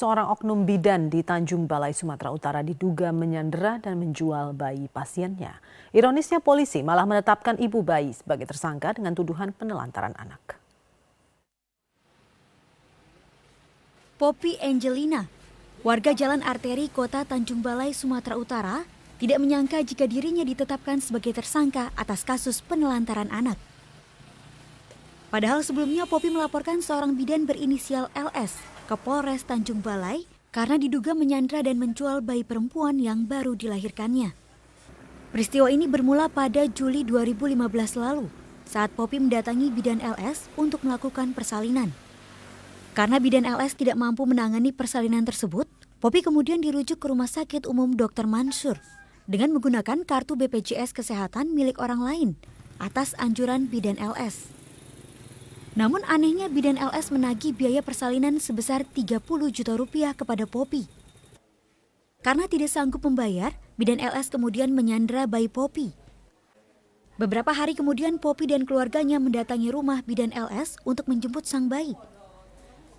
Seorang oknum bidan di Tanjung Balai, Sumatera Utara diduga menyandera dan menjual bayi pasiennya. Ironisnya polisi malah menetapkan ibu bayi sebagai tersangka dengan tuduhan penelantaran anak. Poppy Angelina, warga Jalan Arteri Kota Tanjung Balai, Sumatera Utara, tidak menyangka jika dirinya ditetapkan sebagai tersangka atas kasus penelantaran anak. Padahal sebelumnya Poppy melaporkan seorang bidan berinisial LS ke Polres Tanjung Balai karena diduga menyandra dan menjual bayi perempuan yang baru dilahirkannya. Peristiwa ini bermula pada Juli 2015 lalu saat Poppy mendatangi bidan LS untuk melakukan persalinan. Karena bidan LS tidak mampu menangani persalinan tersebut, Poppy kemudian dirujuk ke Rumah Sakit Umum Dr. Mansur dengan menggunakan kartu BPJS Kesehatan milik orang lain atas anjuran bidan LS. Namun anehnya bidan LS menagih biaya persalinan sebesar 30 juta rupiah kepada Poppy. Karena tidak sanggup membayar, bidan LS kemudian menyandra bayi Poppy. Beberapa hari kemudian Poppy dan keluarganya mendatangi rumah bidan LS untuk menjemput sang bayi.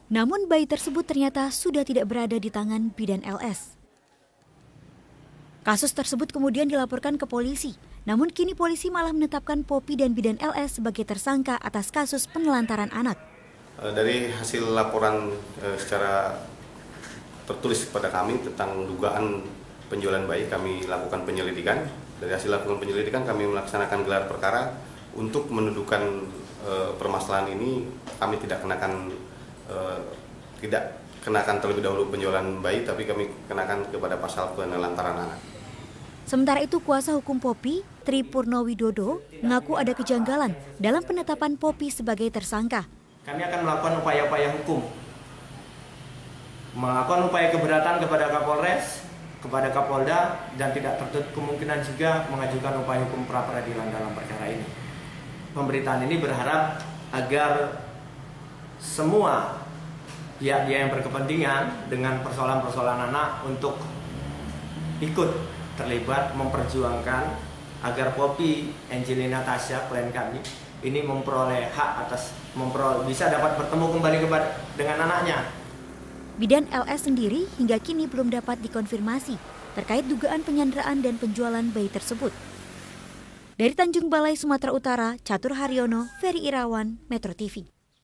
Namun bayi tersebut ternyata sudah tidak berada di tangan bidan LS. Kasus tersebut kemudian dilaporkan ke polisi. Namun kini polisi malah menetapkan Poppy dan bidan LS sebagai tersangka atas kasus penelantaran anak. Dari hasil laporan secara tertulis kepada kami tentang dugaan penjualan bayi, kami lakukan penyelidikan. Dari hasil lakukan penyelidikan kami melaksanakan gelar perkara untuk mendudukan permasalahan ini. Kami tidak kenakan terlebih dahulu penjualan bayi, tapi kami kenakan kepada pasal penelantaran anak. Sementara itu, kuasa hukum Poppy, Tri Purnowidodo, mengaku ada kejanggalan dalam penetapan Poppy sebagai tersangka. Kami akan melakukan upaya-upaya hukum, melakukan upaya keberatan kepada Kapolres, kepada Kapolda, dan tidak tertutup kemungkinan juga mengajukan upaya hukum pra-peradilan dalam perkara ini. Pemberitaan ini berharap agar semua pihak yang berkepentingan dengan persoalan-persoalan anak untuk ikut terlibat memperjuangkan agar Poppy Angelina Tasya, klien kami, ini memperoleh hak bisa dapat bertemu kembali dengan anaknya. Bidan LS sendiri hingga kini belum dapat dikonfirmasi terkait dugaan penyanderaan dan penjualan bayi tersebut. Dari Tanjung Balai, Sumatera Utara, Catur Haryono, Ferry Irawan, Metro TV.